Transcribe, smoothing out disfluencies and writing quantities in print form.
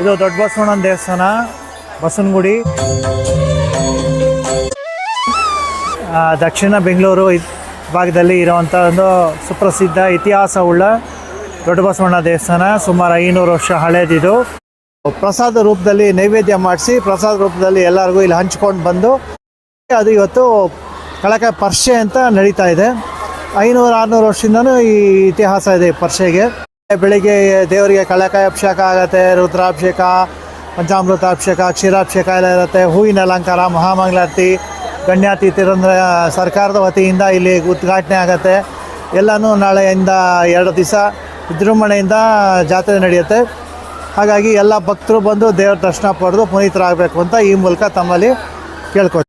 ಇದು ದೊಡ್ಡ ಬಸವಣ್ಣನ ದೇವಸ್ಥಾನ, ಬಸವನಗುಡಿ, ದಕ್ಷಿಣ ಬೆಂಗಳೂರು ಭಾಗದಲ್ಲಿ ಇರುವಂಥ ಒಂದು ಸುಪ್ರಸಿದ್ಧ ಇತಿಹಾಸವುಳ್ಳ ದೊಡ್ಡ ಬಸವಣ್ಣ ದೇವಸ್ಥಾನ. ಸುಮಾರು 500 ವರ್ಷ ಹಳೇದಿದು. ಪ್ರಸಾದ ರೂಪದಲ್ಲಿ ನೈವೇದ್ಯ ಮಾಡಿಸಿ ಪ್ರಸಾದ ರೂಪದಲ್ಲಿ ಎಲ್ಲರಿಗೂ ಇಲ್ಲಿ ಹಂಚ್ಕೊಂಡು ಬಂದು ಅದು ಇವತ್ತು ಕಳಕಾಯಿ ಪರ್ಷೆ ಅಂತ ನಡೀತಾ ಇದೆ. 500-600 ವರ್ಷದಿಂದನೂ ಈ ಇತಿಹಾಸ ಇದೆ ಪರ್ಷೆಗೆ. ಬೆಳಿಗ್ಗೆ ದೇವರಿಗೆ ಕಳಕಾಯಿ ಅಭಿಷೇಕ ಆಗುತ್ತೆ, ರುದ್ರಾಭಿಷೇಕ, ಪಂಚಾಮೃತಾಭಿಷೇಕ, ಕ್ಷೀರಾಭಿಷೇಕ ಎಲ್ಲ ಇರುತ್ತೆ. ಹೂವಿನ ಅಲಂಕಾರ, ಮಹಾಮಂಗಳಾರತಿ, ಗಣ್ಯಾತಿಥಿಯರಂದ್ರೆ ಸರ್ಕಾರದ ವತಿಯಿಂದ ಇಲ್ಲಿ ಉದ್ಘಾಟನೆ ಆಗುತ್ತೆ. ಎಲ್ಲನೂ ನಾಳೆಯಿಂದ 2 ದಿವಸ ವಿಜೃಂಭಣೆಯಿಂದ ಜಾತ್ರೆ ನಡೆಯುತ್ತೆ. ಹಾಗಾಗಿ ಎಲ್ಲ ಭಕ್ತರು ಬಂದು ದೇವರ ದರ್ಶನ ಪಡೆದು ಪುನೀತರಾಗಬೇಕು ಅಂತ ಈ ಮೂಲಕ ತಮ್ಮಲ್ಲಿ ಕೇಳ್ಕೊಳ್ತೀನಿ.